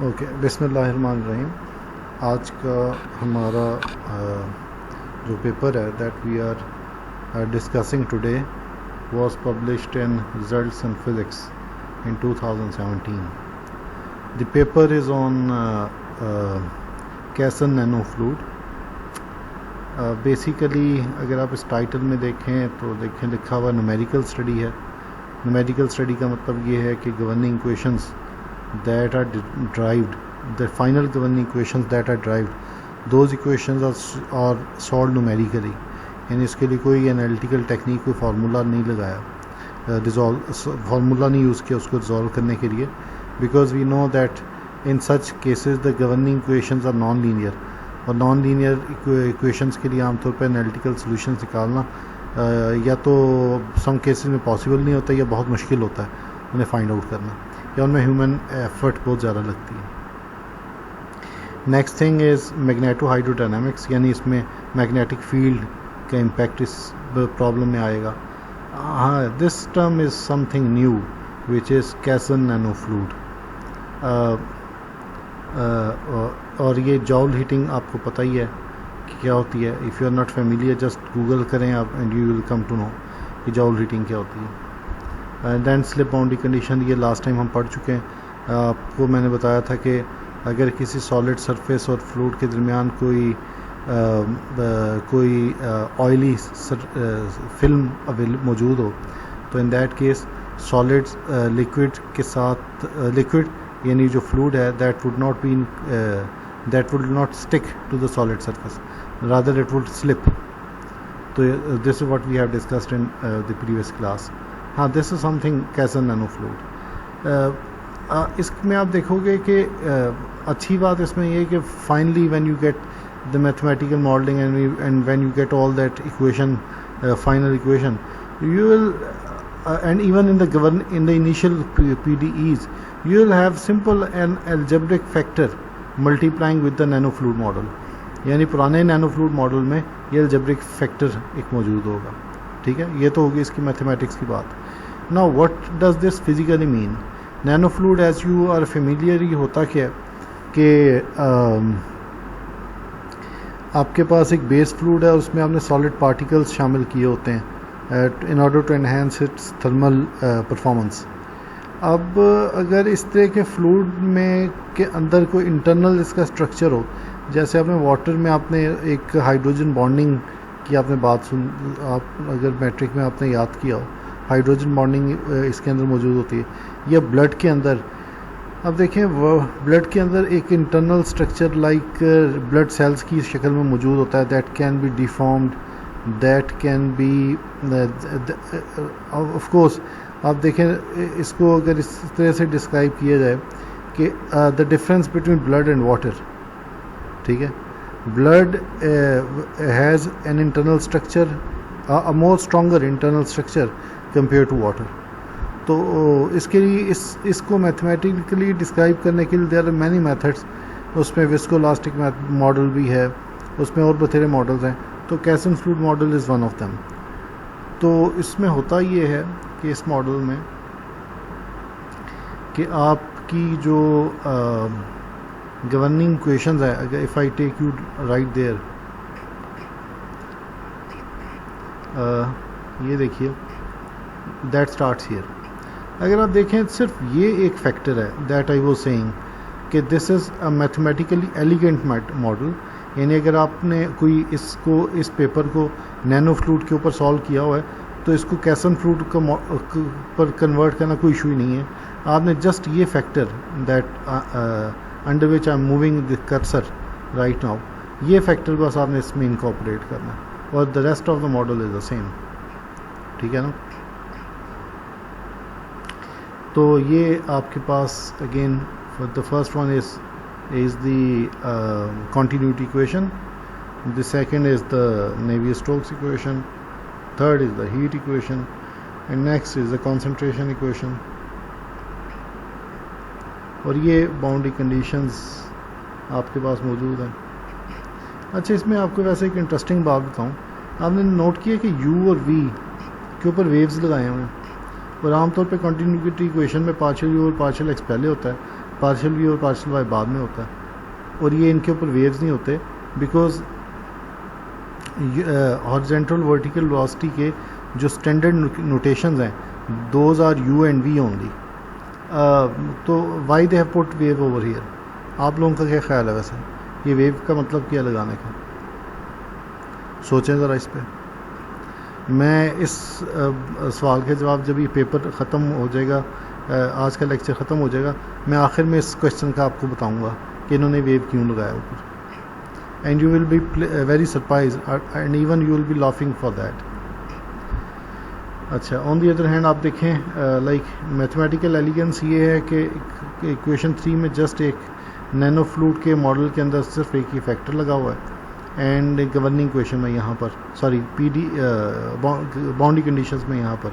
Okay, بسم اللہ الرحمن الرحیم. آج کا ہمارا جو پیپر ہے that we are discussing today was published in results in physics in 2017. The paper is on Casson nano fluid. Basically اگر آپ اس ٹائٹل میں دیکھیں تو دیکھیں لکھا ہوا نومیریکل اسٹڈی ہے. نومیریکل اسٹڈی کا مطلب یہ ہے کہ governing equations that are derived, the final governing equations that are derived, those equations are solved numerically. یعنی اس کے لیے کوئی انالیٹیکل ٹیکنیک کوئی فارمولا نہیں لگایا، فارمولا نہیں یوز کیا اس کو ریزالو کرنے کے لیے، because we know that in such cases the governing equations are non linear, اور نان لینئر ایکویشنز کے لیے عام طور پہ انالیٹیکل سولوشنز نکالنا یا تو سم کیسز میں پاسبل نہیں ہوتا یا بہت مشکل ہوتا ہے انہیں فائنڈ آؤٹ کرنا، یا ان میں ہیومن ایفرٹ بہت زیادہ لگتی ہے. Next thing is magneto hydro dynamics, یعنی اس میں میگنیٹک فیلڈ کا امپیکٹ اس پرابلم میں آئے گا. This term is something new which is Casson nano fluid. اور یہ جاؤل ہیٹنگ آپ کو پتہ ہی ہے کہ کیا ہوتی ہے. If you are not familiar just Google کریں آپ and you will come to know کہ جاؤل ہیٹنگ کیا ہوتی ہے. دین سلپ باؤنڈری کنڈیشن، یہ لاسٹ ٹائم ہم پڑھ چکے ہیں. آپ کو میں نے بتایا تھا کہ اگر کسی سالڈ سرفیس اور فلوئڈ کے درمیان کوئی آئلی فلم موجود ہو تو in that case solid liquid کے ساتھ لکوڈ یعنی جو فلوئڈ ہے that would not stick to the solid surface, rather it would slip. تو this is what we have discussed in the previous class. ہاں، this is something Casson nano fluid. اس میں آپ دیکھو گے کہ اچھی بات اس میں یہ کہ finally when you get the mathematical modelling and when you get all that equation final equation you will and even in the initial P D as you will have simple and algebraic factor multiplying with the nano fluid model. یعنی پرانے Nano fluid model میں یہ algebraic factor ایک موجود ہوگا. ٹھیک ہے، یہ تو ہوگی اس کی میتھمیٹکس کی بات. Now what does this physically mean? Nano fluid, as you are familiar, یہ ہوتا کیا ہے کہ آپ کے پاس ایک بیس فلوئڈ ہے، اس میں آپ نے سالڈ پارٹیکلز شامل کیے ہوتے ہیں in order to enhance its thermal performance. اب اگر اس طرح کے فلوئڈ میں کے اندر کوئی انٹرنل اس کا اسٹرکچر ہو، جیسے آپ نے واٹر میں آپ نے ایک ہائیڈروجن بانڈنگ کی آپ نے بات آپ اگر میٹرک میں آپ نے یاد کیا ہو، ہائیڈروجن بانڈنگ اس کے اندر موجود ہوتی ہے، یا بلڈ کے اندر. اب دیکھیں بلڈ کے اندر ایک internal structure like blood cells کی شکل میں موجود ہوتا ہے that can be deformed, that can be of course. آپ دیکھیں اس کو اگر اس طرح سے ڈسکرائب کیا جائے کہ the difference between blood and water. ٹھیک ہے، blood has an internal structure, a more stronger internal structure compared to water. تو اس کے لیے اس کو میتھمیٹیکلی ڈسکرائب کرنے کے لیے there are many methods. اس میں وسکولاسٹک ماڈل بھی ہے، اس میں اور بتھیرے ماڈلز ہیں. تو Casson fluid model is one of them. تو اس میں ہوتا یہ ہے کہ اس ماڈل میں کہ آپ کی جو گورننگ ایکویشنز ہے، اگر if I take you right there, یہ دیکھیے دیٹ اسٹارٹس ہیئر. اگر آپ دیکھیں صرف یہ ایک فیکٹر ہے دیٹ آئی واز سیئنگ کہ دس از اے میتھمیٹیکلی ایلیگنٹ ماڈل. یعنی اگر آپ نے کوئی اس پیپر کو نینو فلوئڈ کے اوپر سالو کیا ہوا ہے تو اس کو کیسن فلوئڈ پر کنورٹ کرنا کوئی ایشو ہی نہیں ہے. آپ نے جسٹ یہ factor that under which I am moving the cursor right now، یہ فیکٹر بس آپ نے اس میں انکارپوریٹ کرنا ہے اور the rest of the model is the same. ٹھیک ہے نا. تو یہ آپ کے پاس again the first one is the continuity equation, the second is the Navier-Stokes equation, third is the heat equation, and next is the concentration equation. اور یہ boundary conditions آپ کے پاس موجود ہیں. اچھا، اس میں آپ کو ویسے ایک انٹرسٹنگ بات بتاؤں. آپ نے نوٹ کیا کہ یو اور وی کے اوپر ویوز لگائے ہوئے ہیں، اور عام طور پہ کنٹینیوٹی ایکویشن میں پارشل یو اور پارشل ایکس پہلے ہوتا ہے. پارشل وی اور پارشل وائی بعد میں ہوتا ہے، اور یہ ان کے اوپر ویوز نہیں ہوتے بیکاز ہارزینٹل ورٹیکل ویلوسٹی کے جو اسٹینڈرڈ نوٹیشنز ہیں those are u and v only. تو why they have put wave over here. آپ لوگوں کا کیا خیال ہے ویسے یہ ویو کا مطلب کیا لگانے کا؟ سوچیں ذرا اس پہ. میں اس سوال کے جواب جب یہ پیپر ختم ہو جائے گا، آج کا لیکچر ختم ہو جائے گا، میں آخر میں اس کوشچن کا آپ کو بتاؤں گا کہ انہوں نے ویو کیوں لگایا اوپر. And you will be very surprise and even you will be laughing for that. اچھا، آن دی ادر ہینڈ آپ دیکھیں لائک میتھمیٹیکل ایلیگنس یہ ہے کہ ایکویشن 3 میں جسٹ ایک نینو فلوئڈ کے ماڈل کے اندر صرف ایک ہی فیکٹر لگا ہوا ہے، اینڈ گورننگ ایکویشن میں یہاں پر پی ڈی باؤنڈری کنڈیشنز میں یہاں پر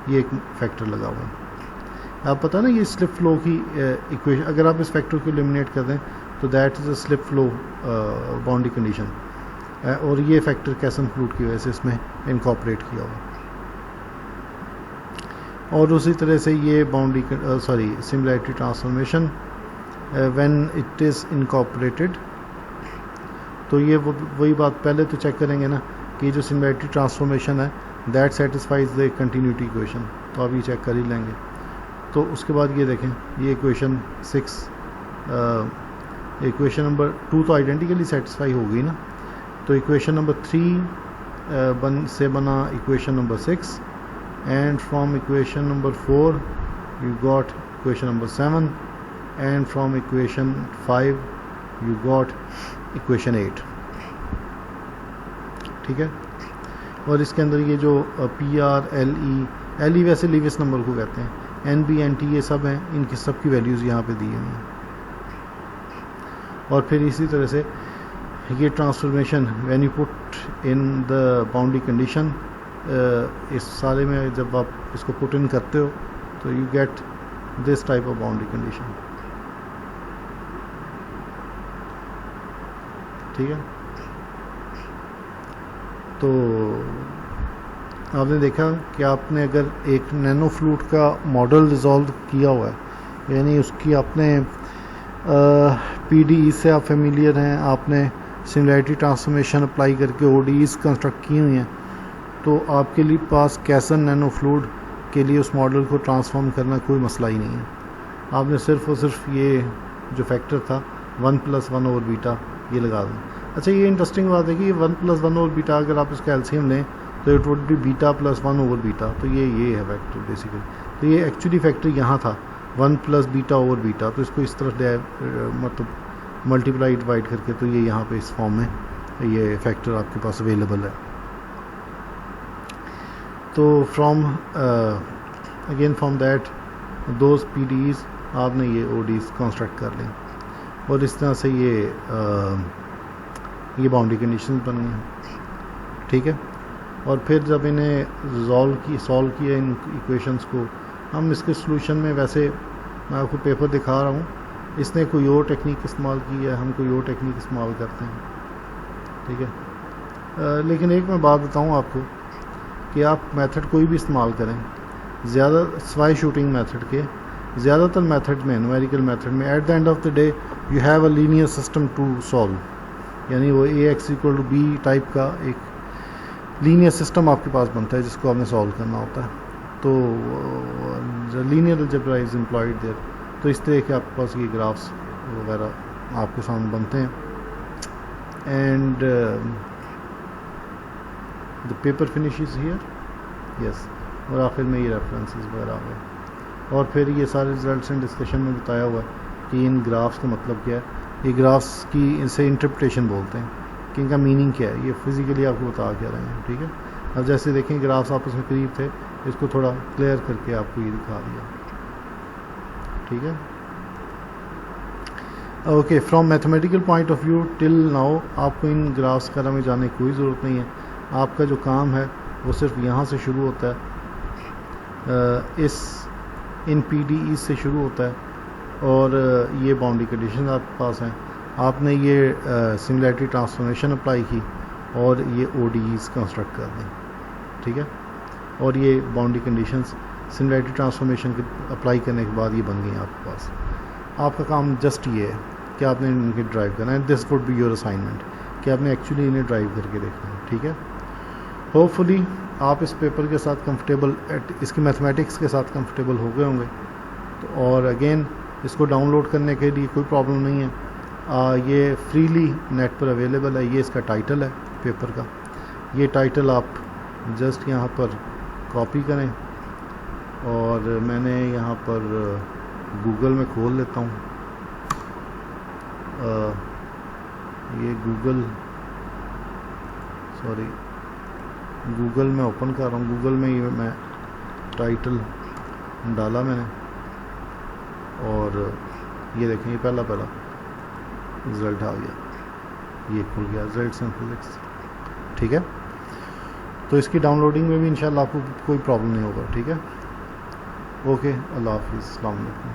یہ ایک فیکٹر لگا ہوا ہے. آپ پتہ نا یہ سلپ فلو کی ایکویشن، اگر آپ اس فیکٹر کو ایلیمنیٹ کر دیں تو that is a slip flu boundary condition, اور یہ فیکٹر کیسن فلوئڈ کی وجہ سے اس میں انکارپوریٹ کیا ہوا. اور اسی طرح سے یہ boundary similarity transformation when it is incorporated, تو یہ وہی بات پہلے تو چیک کریں گے نا کہ یہ جو سملیرٹی ٹرانسفارمیشن ہے that satisfies the continuity equation, تو آپ یہ چیک کر ہی لیں گے. تو اس کے بعد یہ دیکھیں یہ ایکویشن 6 ایکویشن نمبر 2 تو آئیڈینٹیکلی سیٹسفائی ہو گئی نا، تو ایکویشن نمبر 3 سے بنا equation number 6، and from equation number 4 you got equation number 7، and from equation 5 you got equation 8. ٹھیک ہے، اور اس کے اندر یہ جو پی آر ایل ای ویسے لیوس نمبر کو کہتے ہیں، این بی این ٹی یہ سب ہیں، ان کی سب کی ویلیوز یہاں پہ دی ہوئی ہیں. اور پھر اسی طرح سے یہ transformation when you put in the boundary condition, اس سارے میں جب آپ اس کو پٹ ان کرتے ہو تو you get this type of boundary condition. ٹھیک ہے، تو آپ نے دیکھا کہ آپ نے اگر ایک نینو فلوئڈ کا ماڈل ریزالو کیا ہوا ہے، یعنی اس کی آپ نے پی ڈی ای سے آپ فیملیئر ہیں، آپ نے سملیرٹی ٹرانسفارمیشن اپلائی کر کے او ڈی ایز کنسٹرکٹ کی ہوئی ہیں، تو آپ کے لیے پاس کیسن نینو فلوئڈ کے لیے اس ماڈل کو ٹرانسفارم کرنا کوئی مسئلہ ہی نہیں ہے. آپ نے صرف اور صرف یہ جو فیکٹر تھا 1+1/β یہ لگا دیں. اچھا، یہ انٹرسٹنگ بات ہے کہ یہ 1+1/β اگر آپ اس کا ایلسیم لیں تو اٹ وڈ بی β+1/β، تو یہ ہے فیکٹر بیسیکلی. تو یہ ایکچولی فیکٹر یہاں تھا 1+β/β، تو اس کو اس طرح مطلب ملٹیپلائی ڈیوائڈ کر کے تو یہ یہاں پہ اس فارم میں یہ فیکٹر آپ کے پاس اویلیبل ہے. تو from that those P DEs آپ نے یہ او ڈیز کنسٹرکٹ کر لیں، اور اس طرح سے یہ باؤنڈری کنڈیشنز بن گئی. ٹھیک ہے، اور پھر جب انہیں سالو کیا ان ایکویشنز کو، ہم اس کے سلوشن میں ویسے میں آپ کو پیپر دکھا رہا ہوں، اس نے کوئی اور ٹیکنیک استعمال کی ہے، ہم کوئی اور ٹیکنیک استعمال کرتے ہیں. ٹھیک ہے، لیکن ایک میں بات بتاؤں آپ کو کہ آپ میتھڈ کوئی بھی استعمال کریں، زیادہ سوائے شوٹنگ میتھڈ کے زیادہ تر میتھڈ میں نومیریکل میتھڈ میں at the end of the day you have a linear system to solve, یعنی وہ AX=B ٹائپ کا ایک لینئر سسٹم آپ کے پاس بنتا ہے جس کو آپ نے سالو کرنا ہوتا ہے. تو linear algebra is employed there. تو اس طرح کے آپ کے پاس یہ گرافس وغیرہ آپ کے سامنے بنتے ہیں. And the paper finishes here, yes, اور آخر میں یہ ریفرنسز وغیرہ آ گئے. اور پھر یہ سارے ریزلٹس اینڈ ڈسکشن میں بتایا ہوا ہے کہ ان گرافس کا مطلب کیا ہے. یہ گرافس کی اسے انٹرپریٹیشن بولتے ہیں کہ ان کا میننگ کیا ہے، یہ فزیکلی آپ کو بتا کیا رہے ہیں. ٹھیک ہے، اب جیسے دیکھیں گرافس آپس میں قریب تھے، اس کو تھوڑا کلیئر کر کے آپ کو یہ دکھا دیا. ٹھیک ہے، okay. From mathematical point of view till now آپ کو ان گرافس وغیرہ میں جانے کی کوئی ضرورت نہیں ہے. آپ کا جو کام ہے وہ صرف یہاں سے شروع ہوتا ہے، ان پی ڈی ای سے شروع ہوتا ہے، اور یہ باؤنڈری کنڈیشن آپ کے پاس ہیں. آپ نے یہ سملیرٹی ٹرانسفارمیشن اپلائی کی اور یہ او ڈی ایز کنسٹرکٹ کر دیں. ٹھیک ہے، اور یہ باؤنڈری کنڈیشنز سملیرٹی ٹرانسفارمیشن کے اپلائی کرنے کے بعد یہ بن گئی آپ کے پاس. آپ کا کام جسٹ یہ ہے کہ آپ نے ان کے ڈرائیو کرنا ہے. This would be your assignment کہ آپ نے ایکچولی انہیں ڈرائیو کر کے دیکھنا ہے. ٹھیک ہے. ہوپ فلی آپ اس پیپر کے ساتھ کمفرٹیبل, اس کی میتھمیٹکس کے ساتھ کمفرٹیبل ہو گئے ہوں گے. اور اگین اس کو ڈاؤن لوڈ کرنے کے لیے کوئی پرابلم نہیں ہے, یہ فریلی نیٹ پر اویلیبل ہے. یہ اس کا ٹائٹل ہے پیپر کا. یہ ٹائٹل آپ جسٹ یہاں پر کاپی کریں, اور میں نے یہاں پر گوگل میں کھول لیتا ہوں. یہ گوگل میں اوپن کر رہا ہوں. گوگل میں یہ میں ٹائٹل ڈالا میں نے, اور یہ دیکھیں یہ پہلا رزلٹ آ گیا, یہ کھل گیا رزلٹس ان فزکس. ٹھیک ہے. تو اس کی ڈاؤن لوڈنگ میں بھی انشاءاللہ آپ کو کوئی پرابلم نہیں ہوگا. ٹھیک ہے. اوکے, اللہ حافظ, السلام علیکم.